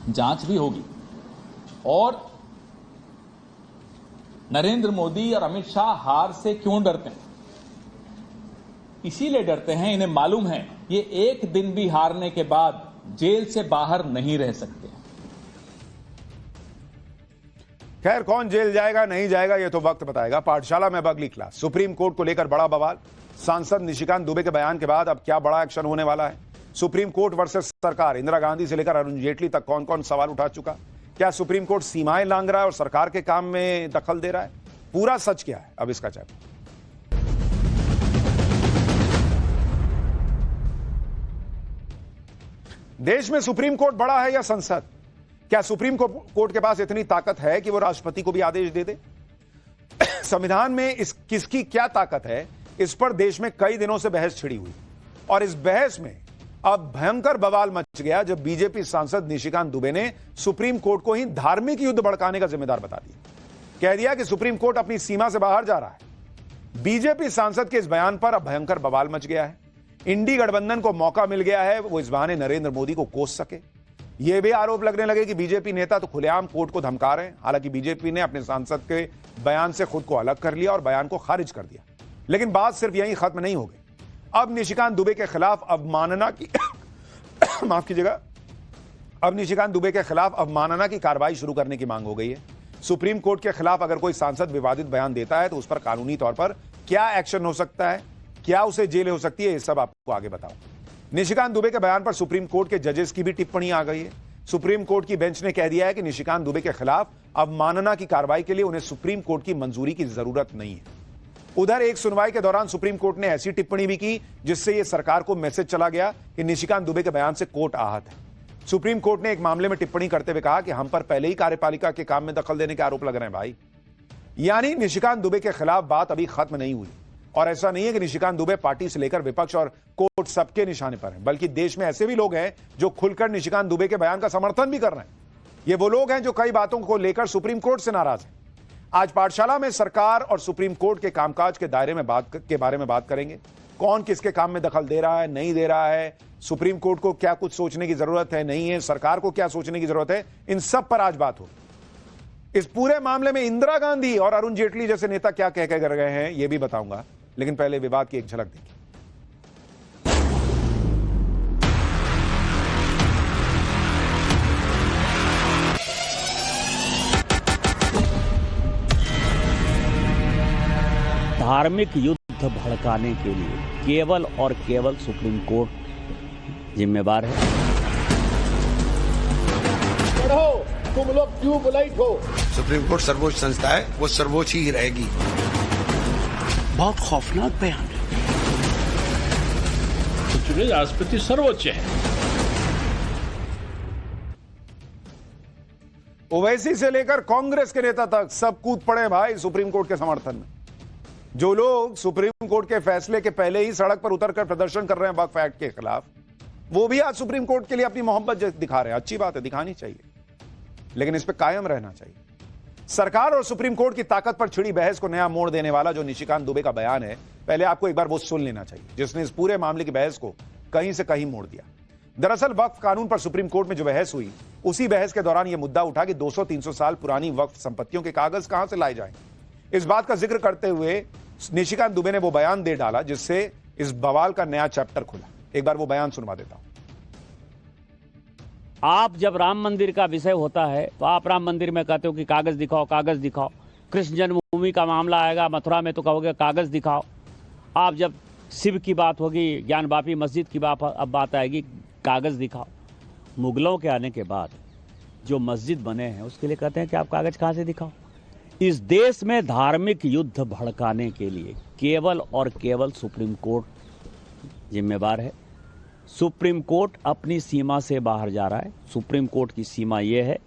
जांच भी होगी। और नरेंद्र मोदी और अमित शाह हार से क्यों डरते हैं? इसीलिए डरते हैं, इन्हें मालूम है ये एक दिन भी हारने के बाद जेल से बाहर नहीं रह सकते। खैर, कौन जेल जाएगा नहीं जाएगा ये तो वक्त बताएगा। पाठशाला में अब अगली क्लास। सुप्रीम कोर्ट को लेकर बड़ा बवाल। सांसद निशिकांत दुबे के बयान के बाद अब क्या बड़ा एक्शन होने वाला है? सुप्रीम कोर्ट वर्सेस सरकार। इंदिरा गांधी से लेकर अरुण जेटली तक कौन कौन सवाल उठा चुका? क्या सुप्रीम कोर्ट सीमाएं लांघ रहा है और सरकार के काम में दखल दे रहा है? पूरा सच क्या है, अब इसका चैप्टर। देश में सुप्रीम कोर्ट बड़ा है या संसद? क्या सुप्रीम कोर्ट के पास इतनी ताकत है कि वो राष्ट्रपति को भी आदेश दे दे? संविधान में किसकी क्या ताकत है, इस पर देश में कई दिनों से बहस छिड़ी हुई। और इस बहस में अब भयंकर बवाल मच गया जब बीजेपी सांसद निशिकांत दुबे ने सुप्रीम कोर्ट को ही धार्मिक युद्ध भड़काने का जिम्मेदार बता दिया। कह दिया कि सुप्रीम कोर्ट अपनी सीमा से बाहर जा रहा है। बीजेपी सांसद के इस बयान पर अब भयंकर बवाल मच गया है। इंडी गठबंधन को मौका मिल गया है वो इस बहाने नरेंद्र मोदी को कोस सके। यह भी आरोप लगने लगे कि बीजेपी नेता तो खुलेआम कोर्ट को धमका रहे हैं। हालांकि बीजेपी ने अपने सांसद के बयान से खुद को अलग कर लिया और बयान को खारिज कर दिया। लेकिन बात सिर्फ यहीं खत्म नहीं हो गई। अब निशिकांत दुबे के खिलाफ अवमानना की माफ कीजिएगा, अब निशिकांत दुबे के खिलाफ अवमानना की कार्रवाई शुरू करने की मांग हो गई है। सुप्रीम कोर्ट के खिलाफ अगर कोई सांसद विवादित बयान देता है तो उस पर कानूनी तौर पर क्या एक्शन हो सकता है, क्या उसे जेल हो सकती है, ये सब आपको आगे बताऊं। निशिकांत दुबे के बयान पर सुप्रीम कोर्ट के जजेस की भी टिप्पणी आ गई है। सुप्रीम कोर्ट की बेंच ने कह दिया है कि निशिकांत दुबे के खिलाफ अवमानना की कार्रवाई के लिए उन्हें सुप्रीम कोर्ट की मंजूरी की जरूरत नहीं है। उधर एक सुनवाई के दौरान सुप्रीम कोर्ट ने ऐसी टिप्पणी भी की जिससे यह सरकार को मैसेज चला गया कि निशिकांत दुबे के बयान से कोर्ट आहत है। सुप्रीम कोर्ट ने एक मामले में टिप्पणी करते हुए कहा कि हम पर पहले ही कार्यपालिका के काम में दखल देने के आरोप लग रहे हैं भाई। यानी निशिकांत दुबे के खिलाफ बात अभी खत्म नहीं हुई। और ऐसा नहीं है कि निशिकांत दुबे पार्टी से लेकर विपक्ष और कोर्ट सबके निशाने पर है, बल्कि देश में ऐसे भी लोग हैं जो खुलकर निशिकांत दुबे के बयान का समर्थन भी कर रहे हैं। ये वो लोग हैं जो कई बातों को लेकर सुप्रीम कोर्ट से नाराज हैं। आज पाठशाला में सरकार और सुप्रीम कोर्ट के कामकाज के दायरे में बारे में बात करेंगे। कौन किसके काम में दखल दे रहा है, नहीं दे रहा है, सुप्रीम कोर्ट को क्या कुछ सोचने की जरूरत है, नहीं है, सरकार को क्या सोचने की जरूरत है, इन सब पर आज बात होगी। इस पूरे मामले में इंदिरा गांधी और अरुण जेटली जैसे नेता क्या कह कर गए हैं यह भी बताऊंगा, लेकिन पहले विवाद की एक झलक देखिए। धार्मिक युद्ध भड़काने के लिए केवल और केवल सुप्रीम कोर्ट जिम्मेवार है। पढ़ो, तुम लोग क्यों बुलाइट हो? सुप्रीम कोर्ट सर्वोच्च संस्था है, वो सर्वोच्च ही रहेगी। बहुत खौफनाक बयान है। तो राष्ट्रपति सर्वोच्च है। ओवैसी से लेकर कांग्रेस के नेता तक सब कूद पड़े भाई सुप्रीम कोर्ट के समर्थन में। जो लोग सुप्रीम कोर्ट के फैसले के पहले ही सड़क पर उतरकर प्रदर्शन कर रहे हैं वक्फ एक्ट के खिलाफ, वो भी आज सुप्रीम कोर्ट के लिए अपनी मोहब्बत दिखा रहे हैं। अच्छी बात है, दिखानी चाहिए, लेकिन इस पर कायम रहना चाहिए। सरकार और सुप्रीम कोर्ट की ताकत पर छिड़ी बहस को नया मोड़ देने वाला जो निशिकांत दुबे का बयान है, पहले आपको एक बार वो सुन लेना चाहिए, जिसने इस पूरे मामले की बहस को कहीं से कहीं मोड़ दिया। दरअसल वक्फ कानून पर सुप्रीम कोर्ट में जो बहस हुई, उसी बहस के दौरान यह मुद्दा उठा कि 200-300 साल पुरानी वक्फ संपत्तियों के कागज कहां से लाए जाएं। इस बात का जिक्र करते हुए निशिकांत दुबे ने वो बयान दे डाला जिससे इस बवाल का नया चैप्टर खुला। एक बार वो बयान सुनवा देता हूं। आप जब राम मंदिर का विषय होता है तो आप राम मंदिर में कहते हो कि कागज दिखाओ, कागज दिखाओ। कृष्ण जन्मभूमि का मामला आएगा मथुरा में तो कहोगे कागज दिखाओ। आप जब शिव की बात होगी, ज्ञानवापी मस्जिद की बात आएगी, कागज दिखाओ। मुगलों के आने के बाद जो मस्जिद बने हैं उसके लिए कहते हैं कि आप कागज कहां से दिखाओ। इस देश में धार्मिक युद्ध भड़काने के लिए केवल और केवल सुप्रीम कोर्ट जिम्मेवार है। सुप्रीम कोर्ट अपनी सीमा से बाहर जा रहा है। सुप्रीम कोर्ट की सीमा यह है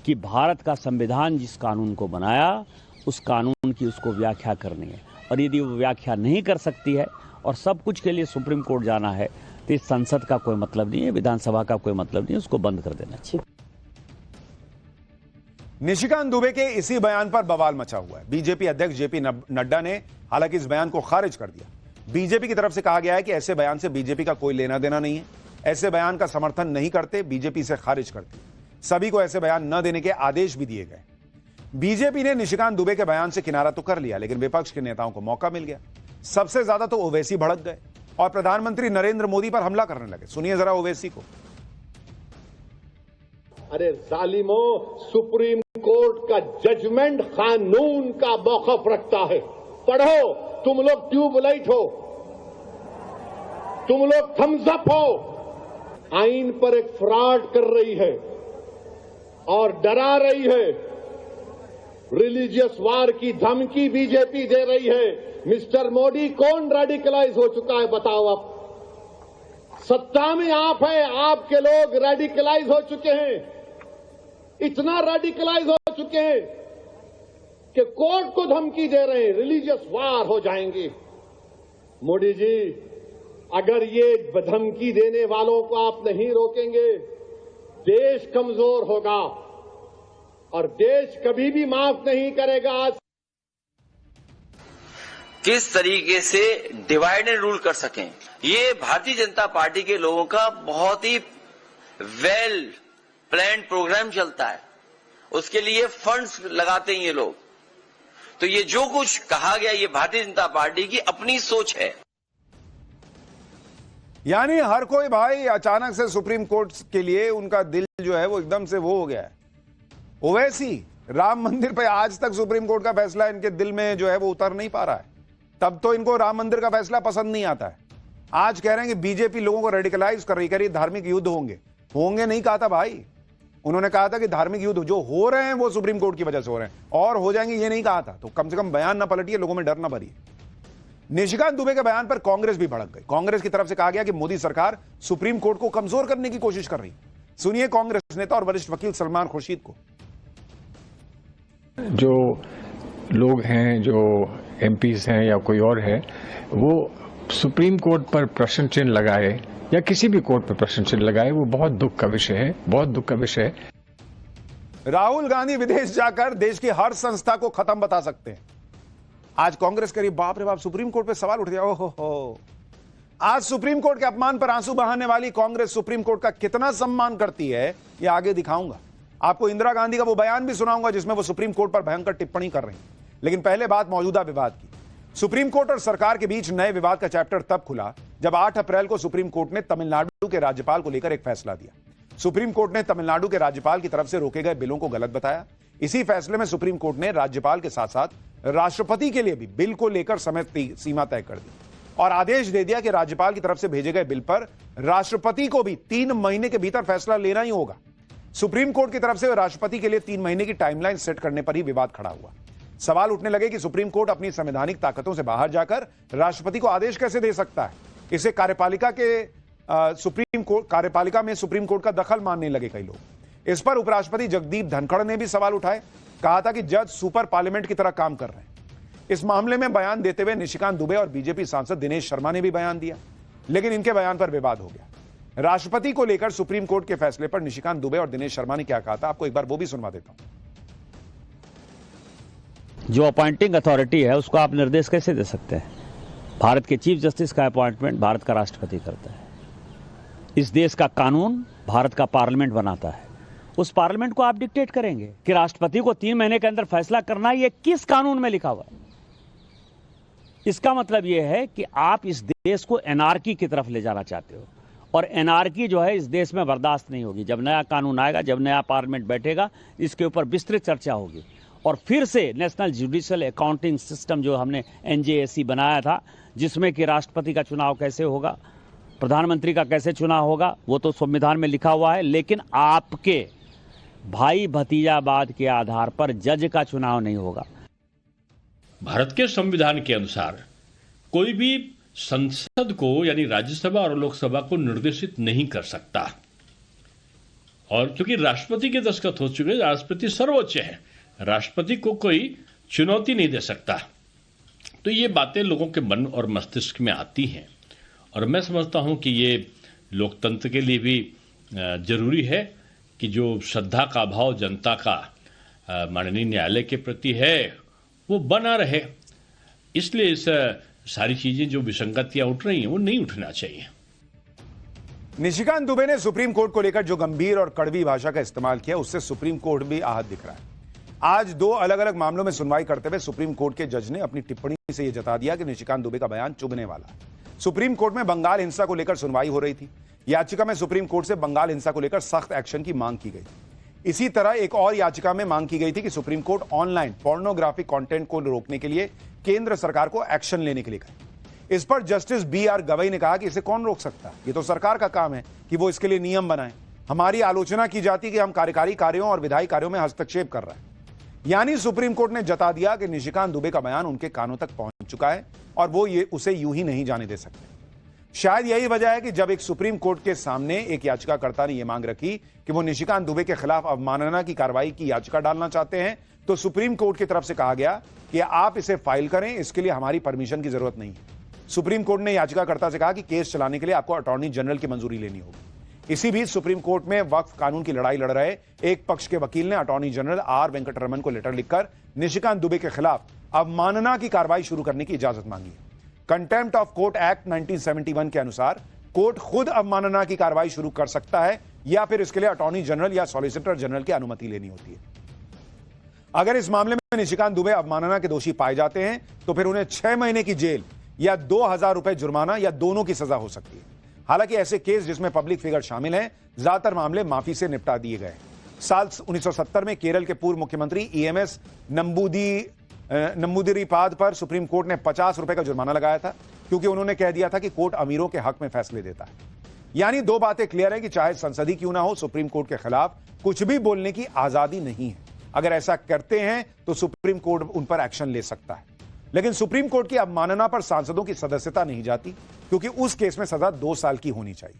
कि भारत का संविधान जिस कानून को बनाया उस कानून की उसको व्याख्या करनी है, और यदि वो व्याख्या नहीं कर सकती है और सब कुछ के लिए सुप्रीम कोर्ट जाना है तो इस संसद का कोई मतलब नहीं है, विधानसभा का कोई मतलब नहीं है, उसको बंद कर देना चाहिए। निशिकांत दुबे के इसी बयान पर बवाल मचा हुआ है। बीजेपी अध्यक्ष जेपी नड्डा ने हालांकि इस बयान को खारिज कर दिया। बीजेपी की तरफ से कहा गया है कि ऐसे बयान से बीजेपी का कोई लेना देना नहीं है, ऐसे बयान का समर्थन नहीं करते, बीजेपी से खारिज करती। सभी को ऐसे बयान न देने के आदेश भी दिए गए। बीजेपी ने निशिकांत दुबे के बयान से किनारा तो कर लिया, लेकिन विपक्ष के नेताओं को मौका मिल गया। सबसे ज्यादा तो ओवैसी भड़क गए और प्रधानमंत्री नरेंद्र मोदी पर हमला करने लगे। सुनिए जरा ओवैसी को। अरे जालिमो, सुप्रीम कोर्ट का जजमेंट कानून का मौकफ रखता है। पढ़ो, तुम लोग ट्यूबलाइट हो, तुम लोग थम्स अप हो। आइन पर एक फ्रॉड कर रही है और डरा रही है। रिलीजियस वार की धमकी बीजेपी दे रही है। मिस्टर मोदी, कौन रेडिकलाइज हो चुका है बताओ आप? सत्ता में आप हैं, आपके लोग रेडिकलाइज हो चुके हैं। इतना रेडिकलाइज हो चुके हैं कि कोर्ट को धमकी दे रहे हैं, रिलीजियस वार हो जाएंगे। मोदी जी, अगर ये धमकी देने वालों को आप नहीं रोकेंगे, देश कमजोर होगा और देश कभी भी माफ नहीं करेगा। किस तरीके से डिवाइड एंड रूल कर सकें, ये भारतीय जनता पार्टी के लोगों का बहुत ही वेल प्लान प्रोग्राम चलता है। उसके लिए फंड्स लगाते हैं ये लोग। तो ये जो कुछ कहा गया, ये भारतीय जनता पार्टी की अपनी सोच है। यानी हर कोई भाई अचानक से सुप्रीम कोर्ट के लिए उनका दिल जो है वो एकदम से वो हो गया है। ओवैसी, राम मंदिर पे आज तक सुप्रीम कोर्ट का फैसला इनके दिल में जो है वो उतर नहीं पा रहा है। तब तो इनको राम मंदिर का फैसला पसंद नहीं आता है। आज कह रहे हैं कि बीजेपी लोगों को रेडिकलाइज कर रही, धार्मिक युद्ध होंगे नहीं कहा था भाई। उन्होंने कहा था कि धार्मिक युद्ध जो हो रहे हैं वो सुप्रीम कोर्ट की वजह से हो रहे हैं और हो जाएंगे, ये नहीं कहा था। तो कम से कम बयान ना पलटिए, लोगों में डर ना भरिए। निशिकांत दुबे के बयान पर कांग्रेस भी भड़क गई। कांग्रेस की तरफ से कहा गया कि मोदी सरकार सुप्रीम कोर्ट को कमजोर करने की कोशिश कर रही है। सुनिए कांग्रेस नेता और वरिष्ठ वकील सलमान खुर्शीद को। जो लोग हैं, जो एमपीज हैं या कोई और है, वो सुप्रीम कोर्ट पर प्रश्न चिन्ह लगाए या किसी भी कोर्ट पर प्रश्न चिन्ह लगाए, वो बहुत दुख का विषय है, बहुत दुख का विषय है। राहुल गांधी विदेश जाकर देश की हर संस्था को खत्म बता सकते हैं। आज कांग्रेस करीब बाप रे बाप, सुप्रीम कोर्ट पे सवाल उठ गया। ओहो, आज सुप्रीम कोर्ट के अपमान पर आंसू बहाने वाली कांग्रेस सुप्रीम कोर्ट का कितना सम्मान करती है, ये आगे दिखाऊंगा। आपको इंदिरा गांधी का वो बयान भी सुनाऊंगा जिसमें वो सुप्रीम कोर्ट पर भयंकर टिप्पणी कर रही हैं। लेकिन पहले बात मौजूदा विवाद की। सुप्रीम कोर्ट और सरकार के बीच नए विवाद का चैप्टर तब खुला जब 8 अप्रैल को सुप्रीम कोर्ट ने तमिलनाडु के राज्यपाल को लेकर एक फैसला दिया। सुप्रीम कोर्ट ने तमिलनाडु के राज्यपाल की तरफ से रोके गए बिलों को गलत बताया। इसी फैसले में सुप्रीम कोर्ट ने राज्यपाल के साथ साथ राष्ट्रपति के लिए भी बिल को लेकर समय सीमा तय कर दी और आदेश दे दिया कि राज्यपाल की तरफ से भेजे गए बिल पर राष्ट्रपति को भी 3 महीने के भीतर फैसला लेना ही होगा। सुप्रीम कोर्ट की तरफ से राष्ट्रपति के लिए 3 महीने की टाइमलाइन सेट करने पर ही विवाद खड़ा हुआ। सवाल उठने लगे कि सुप्रीम कोर्ट अपनी संवैधानिक ताकतों से बाहर जाकर राष्ट्रपति को आदेश कैसे दे सकता है। इसे कार्यपालिका में सुप्रीम कोर्ट का दखल मानने लगे कई लोग। इस पर उपराष्ट्रपति जगदीप धनखड़ ने भी सवाल उठाए, कहा था कि जज सुपर पार्लियामेंट की तरह काम कर रहे हैं। इस मामले में बयान देते हुए निशिकांत दुबे और बीजेपी सांसद दिनेश शर्मा ने भी बयान दिया, लेकिन इनके बयान पर विवाद हो गया। राष्ट्रपति को लेकर सुप्रीम कोर्ट के फैसले पर निशिकांत दुबे और दिनेश शर्मा ने क्या कहा था, आपको एक बार वो भी सुनवा देता हूं। जो अपॉइंटिंग अथॉरिटी है उसको आप निर्देश कैसे दे सकते हैं? भारत के चीफ जस्टिस का अपॉइंटमेंट भारत का राष्ट्रपति करता है। इस देश का कानून भारत का पार्लियामेंट बनाता है। उस पार्लियामेंट को आप डिक्टेट करेंगे कि राष्ट्रपति को 3 महीने के अंदर फैसला करना है? ये किस कानून में लिखा हुआ है? इसका मतलब यह है कि आप इस देश को एनार्की की तरफ ले जाना चाहते हो और एनार्की जो है इस देश में बर्दाश्त नहीं होगी। जब नया कानून आएगा, जब नया पार्लियामेंट बैठेगा, इसके ऊपर विस्तृत चर्चा होगी और फिर से नेशनल जुडिशियल अकाउंटिंग सिस्टम जो हमने NJAC बनाया था, जिसमें कि राष्ट्रपति का चुनाव कैसे होगा, प्रधानमंत्री का कैसे चुनाव होगा, वो तो संविधान में लिखा हुआ है। लेकिन आपके भाई भतीजावाद के आधार पर जज का चुनाव नहीं होगा। भारत के संविधान के अनुसार कोई भी संसद को यानी राज्यसभा और लोकसभा को निर्देशित नहीं कर सकता। और क्योंकि राष्ट्रपति के दस्तखत हो चुके, राष्ट्रपति सर्वोच्च है, राष्ट्रपति को कोई चुनौती नहीं दे सकता। तो ये बातें लोगों के मन और मस्तिष्क में आती हैं और मैं समझता हूं कि ये लोकतंत्र के लिए भी जरूरी है कि जो श्रद्धा का भाव जनता का माननीय न्यायालय के प्रति है वो बना रहे। इसलिए इस सारी चीजें जो विसंगतियां उठ रही हैं वो नहीं उठना चाहिए। निशिकांत दुबे ने सुप्रीम कोर्ट को लेकर जो गंभीर और कड़वी भाषा का इस्तेमाल किया, उससे सुप्रीम कोर्ट भी आहत दिख रहा है। आज दो अलग अलग मामलों में सुनवाई करते हुए सुप्रीम कोर्ट के जज ने अपनी टिप्पणी से यह जता दिया कि निशिकांत दुबे का बयान चुभने वाला है। सुप्रीम कोर्ट में बंगाल हिंसा को लेकर सुनवाई हो रही थी। याचिका में सुप्रीम कोर्ट से बंगाल हिंसा को लेकर सख्त एक्शन की मांग की गई। इसी तरह एक और याचिका में मांग की गई थी कि supreme court online pornographic content को रोकने के लिए केंद्र सरकार को एक्शन लेने के लिए कहे। इस पर जस्टिस BR गवई ने कहा कि इसे कौन रोक सकता है, ये तो सरकार का काम है कि वो इसके लिए नियम बनाए। हमारी आलोचना की जाती कि हम कार्यकारी कार्यों और विधायी कार्यों में हस्तक्षेप कर रहे हैं। यानी सुप्रीम कोर्ट ने जता दिया कि निशिकांत दुबे का बयान उनके कानों तक पहुंच चुका है और वो उसे यूं ही नहीं जाने दे सकते। शायद यही वजह है कि जब एक सुप्रीम कोर्ट के सामने एक याचिकाकर्ता ने यह मांग रखी कि वो निशिकांत दुबे के खिलाफ अवमानना की कार्रवाई की याचिका डालना चाहते हैं, तो सुप्रीम कोर्ट की तरफ से कहा गया कि आप इसे फाइल करें, इसके लिए हमारी परमिशन की जरूरत नहीं है। सुप्रीम कोर्ट ने याचिकाकर्ता से कहा कि केस चलाने के लिए आपको अटॉर्नी जनरल की मंजूरी लेनी होगी। इसी बीच सुप्रीम कोर्ट में वक्फ कानून की लड़ाई लड़ रहे एक पक्ष के वकील ने अटॉर्नी जनरल R वेंकटरमन को लेटर लिखकर निशिकांत दुबे के खिलाफ अवमानना की कार्रवाई शुरू करने की इजाजत मांगी है। कंटेम्प्ट ऑफ कोर्ट एक्ट 1971 के अनुसार कोर्ट खुद अवमानना की कार्रवाई शुरू कर सकता है या फिर इसके लिए अटॉर्नी जनरल या सॉलिसिटर जनरल की अनुमति लेनी होती है। अगर इस मामले में निशिकांत दुबे अवमानना के दोषी पाए जाते हैं तो फिर उन्हें 6 महीने की जेल या 2000 रुपए जुर्माना या दोनों की सजा हो सकती है। हालांकि ऐसे केस जिसमें पब्लिक फिगर शामिल हैं, ज्यादातर मामले माफी से निपटा दिए गए। साल 1970 में केरल के पूर्व मुख्यमंत्री EMS नंबूदिरीपाद पर सुप्रीम कोर्ट ने 50 रुपए का जुर्माना लगाया था, क्योंकि उन्होंने कह दिया था कि कोर्ट अमीरों के हक में फैसले देता है। यानी दो बातें क्लियर है कि चाहे संसद ही क्यों ना हो, सुप्रीम कोर्ट के खिलाफ कुछ भी बोलने की आजादी नहीं है। अगर ऐसा करते हैं तो सुप्रीम कोर्ट उन पर एक्शन ले सकता है। लेकिन सुप्रीम कोर्ट की अवमानना पर सांसदों की सदस्यता नहीं जाती, क्योंकि उस केस में सजा 2 साल की होनी चाहिए।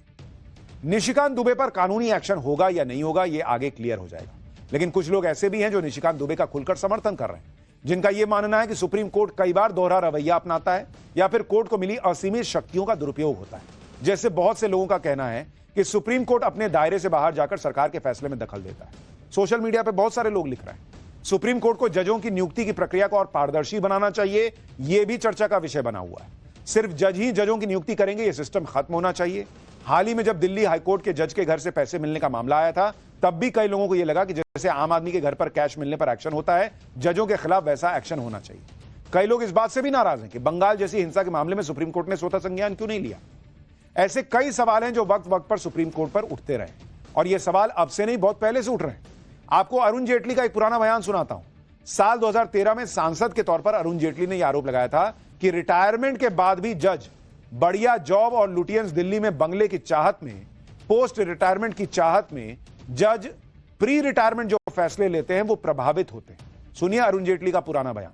निशिकांत दुबे पर कानूनी एक्शन होगा या नहीं होगा, यह आगे क्लियर हो जाएगा। लेकिन कुछ लोग ऐसे भी हैं जो निशिकांत दुबे का खुलकर समर्थन कर रहे हैं, जिनका यह मानना है कि सुप्रीम कोर्ट कई बार दोहरा रवैया अपनाता है या फिर कोर्ट को मिली असीमित शक्तियों का दुरुपयोग होता है। जैसे बहुत से लोगों का कहना है कि सुप्रीम कोर्ट अपने दायरे से बाहर जाकर सरकार के फैसले में दखल देता है। सोशल मीडिया पर बहुत सारे लोग लिख रहे हैं सुप्रीम कोर्ट को जजों की नियुक्ति की प्रक्रिया को और पारदर्शी बनाना चाहिए, यह भी चर्चा का विषय बना हुआ है। सिर्फ जज ही जजों की नियुक्ति करेंगे, यह सिस्टम खत्म होना चाहिए। हाल ही में जब दिल्ली हाईकोर्ट के जज के घर से पैसे मिलने का मामला आया था, तब भी कई लोगों को यह लगा कि जैसे आम आदमी के घर पर कैश मिलने पर एक्शन होता है, जजों के खिलाफ वैसा एक्शन होना चाहिए। कई लोग इस बात से भी नाराज हैं कि बंगाल जैसी हिंसा के मामले में सुप्रीम कोर्ट ने स्वतः संज्ञान क्यों नहीं लिया। ऐसे कई सवाल हैं जो वक्त वक्त पर सुप्रीम कोर्ट पर उठते रहे, और यह सवाल अब से नहीं, बहुत पहले से उठ रहे हैं। आपको अरुण जेटली का एक पुराना बयान सुनाता हूं। साल 2013 में सांसद के तौर पर अरुण जेटली ने यह आरोप लगाया था कि रिटायरमेंट के बाद भी जज बढ़िया जॉब और लुटियंस दिल्ली में बंगले की चाहत में, पोस्ट रिटायरमेंट की चाहत में जज प्री रिटायरमेंट जो फैसले लेते हैं वो प्रभावित होते हैं। सुनिए अरुण जेटली का पुराना बयान।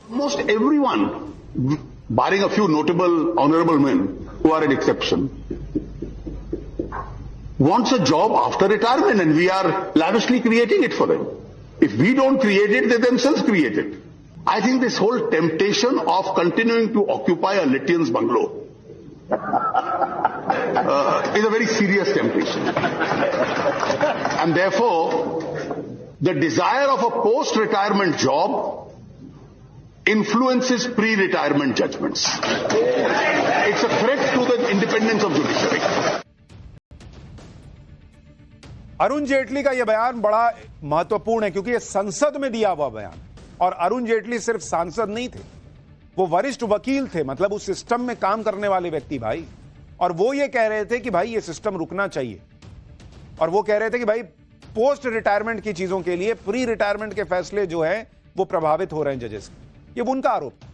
Almost everyone, barring a few notable honorable men who are an exception, wants a job after retirement, and we are lavishly creating it for them. If we don't create it, they themselves create it. I think this whole temptation of continuing to occupy a Lithian's bungalow is a very serious temptation. And therefore, the desire of a post-retirement job influences pre-retirement judgments. It's a threat to the independence of judiciary. Arun Jaitley का यह बयान बड़ा महत्वपूर्ण है, क्योंकि यह संसद में दिया हुआ बयान, और अरुण जेटली सिर्फ सांसद नहीं थे, वो वरिष्ठ वकील थे, मतलब उस सिस्टम में काम करने वाले व्यक्ति भाई। और वो ये कह रहे थे कि भाई ये सिस्टम रुकना चाहिए, और वो कह रहे थे कि भाई पोस्ट रिटायरमेंट की चीजों के लिए प्री रिटायरमेंट के फैसले जो है वो प्रभावित हो रहे हैं जजेस। ये उनका आरोप था।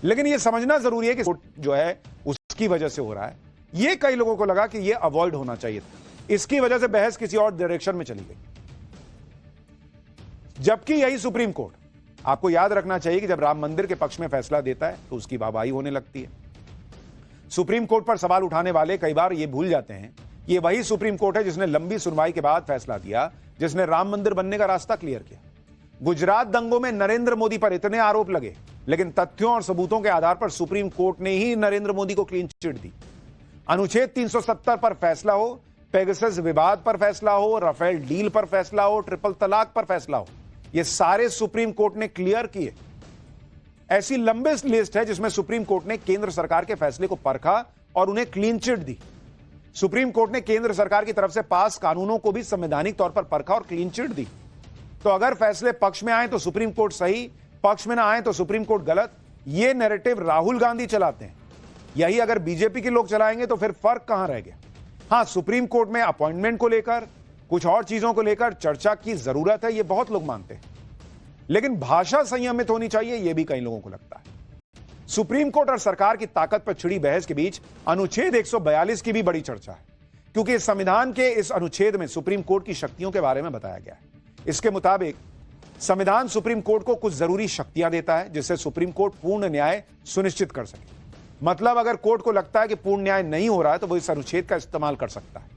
लेकिन ये समझना जरूरी है कि जो है उसकी वजह से हो रहा है। ये कई लोगों को लगा कि ये अवॉइड होना चाहिए था, इसकी वजह से बहस किसी और डायरेक्शन में चली गई, जबकि यही सुप्रीम कोर्ट, आपको याद रखना चाहिए कि जब राम मंदिर के पक्ष में फैसला देता है तो उसकी वाहवाही होने लगती है। सुप्रीम कोर्ट पर सवाल उठाने वाले कई बार ये भूल जाते हैं ये वही सुप्रीम कोर्ट है जिसने लंबी सुनवाई के बाद फैसला दिया, जिसने राम मंदिर बनने का रास्ता क्लियर किया। गुजरात दंगों में नरेंद्र मोदी पर इतने आरोप लगे, लेकिन तथ्यों और सबूतों के आधार पर सुप्रीम कोर्ट ने ही नरेंद्र मोदी को क्लीन चिट दी। अनुच्छेद 370 पर फैसला हो, पेगासस विवाद पर फैसला हो, राफेल डील पर फैसला हो, ट्रिपल तलाक पर फैसला हो, ये सारे सुप्रीम कोर्ट ने क्लियर किए। ऐसी लंबी लिस्ट है जिसमें सुप्रीम कोर्ट ने केंद्र सरकार के फैसले को परखा और उन्हें क्लीन चिट दी। सुप्रीम कोर्ट ने केंद्र सरकार की तरफ से पास कानूनों को भी संवैधानिक तौर पर परखा और क्लीन चिट दी। तो अगर फैसले पक्ष में आए तो सुप्रीम कोर्ट सही, पक्ष में ना आए तो सुप्रीम कोर्ट गलत, ये नैरेटिव राहुल गांधी चलाते हैं। यही अगर बीजेपी के लोग चलाएंगे तो फिर फर्क कहां रह गया। हां, सुप्रीम कोर्ट में अपॉइंटमेंट को लेकर, कुछ और चीजों को लेकर चर्चा की जरूरत है, ये बहुत लोग मानते हैं, लेकिन भाषा संयमित होनी चाहिए, यह भी कई लोगों को लगता है। सुप्रीम कोर्ट और सरकार की ताकत पर छिड़ी बहस के बीच अनुच्छेद 142 की भी बड़ी चर्चा है, क्योंकि इस संविधान के इस अनुच्छेद में सुप्रीम कोर्ट की शक्तियों के बारे में बताया गया है। इसके मुताबिक संविधान सुप्रीम कोर्ट को कुछ जरूरी शक्तियां देता है, जिससे सुप्रीम कोर्ट पूर्ण न्याय सुनिश्चित कर सके। मतलब अगर कोर्ट को लगता है कि पूर्ण न्याय नहीं हो रहा है तो वो इस अनुच्छेद का इस्तेमाल कर सकता है।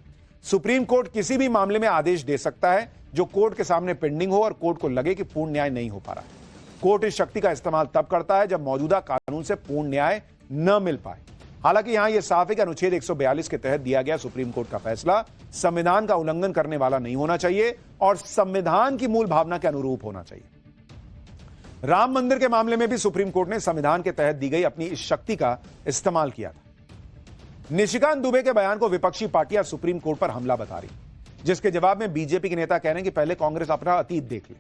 सुप्रीम कोर्ट किसी भी मामले में आदेश दे सकता है जो कोर्ट के सामने पेंडिंग हो और कोर्ट को लगे कि पूर्ण न्याय नहीं हो पा रहा है। कोर्ट इस शक्ति का इस्तेमाल तब करता है जब मौजूदा कानून से पूर्ण न्याय न मिल पाए। हालांकि यहां यह साफ है कि अनुच्छेद 142 के तहत दिया गया सुप्रीम कोर्ट का फैसला संविधान का उल्लंघन करने वाला नहीं होना चाहिए और संविधान की मूल भावना के अनुरूप होना चाहिए। राम मंदिर के मामले में भी सुप्रीम कोर्ट ने संविधान के तहत दी गई अपनी इस शक्ति का इस्तेमाल किया था। निशिकांत दुबे के बयान को विपक्षी पार्टियां सुप्रीम कोर्ट पर हमला बता रही, जिसके जवाब में बीजेपी के नेता कह रहे हैं कि पहले कांग्रेस अपना अतीत देख ले।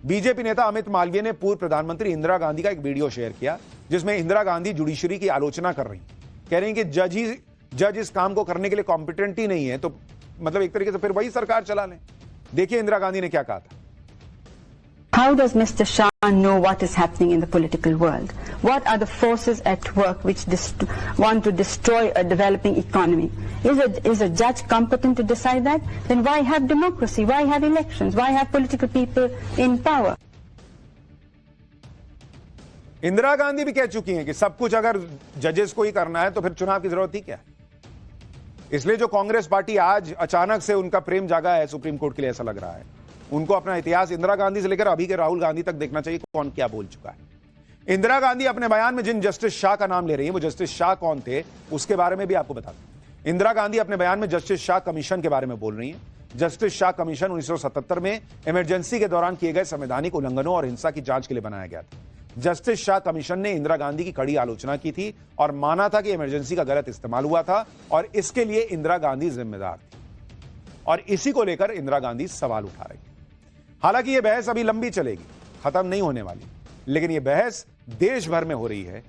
बीजेपी नेता अमित मालवीय ने पूर्व प्रधानमंत्री इंदिरा गांधी का एक वीडियो शेयर किया, जिसमें इंदिरा गांधी जुडिशरी की आलोचना कर रही, कह रही कि जज इस काम को करने के लिए कॉम्पिटेंट ही नहीं है, तो मतलब एक तरीके से फिर वही सरकार चला लें। देखिए इंदिरा गांधी ने क्या कहा था। How does Mr. Shah know what is happening in the political world? What are the forces at work which want to destroy a developing economy? Is a judge competent to decide that? Then why have democracy? Why have elections? Why have political people in power? Indira Gandhi भी कह चुकी हैं कि सब कुछ अगर जजेस को ही करना है तो फिर चुनाव की जरूरत ही क्या है। इसलिए जो कांग्रेस पार्टी आज अचानक से उनका प्रेम जागा है सुप्रीम कोर्ट के लिए, ऐसा लग रहा है उनको अपना इतिहास इंदिरा गांधी से लेकर अभी के राहुल गांधी तक देखना चाहिए कौन क्या बोल चुका है। इंदिरा गांधी अपने बयान में जिन जस्टिस शाह का नाम ले रही है, वो जस्टिस शाह कौन थे उसके बारे में भी आपको बता दूं। इंदिरा गांधी अपने बयान में जस्टिस शाह कमीशन के बारे में बोल रही है। जस्टिस शाह कमीशन 1977 में इमरजेंसी के दौरान किए गए संवैधानिक उल्लंघनों और हिंसा की जांच के लिए बनाया गया था। जस्टिस शाह कमीशन ने इंदिरा गांधी की कड़ी आलोचना की थी और माना था कि इमरजेंसी का गलत इस्तेमाल हुआ था और इसके लिए इंदिरा गांधी जिम्मेदार थी, और इसी को लेकर इंदिरा गांधी सवाल उठा रही। हालांकि यह बहस अभी लंबी चलेगी, खत्म नहीं होने वाली, लेकिन यह बहस देश भर में हो रही है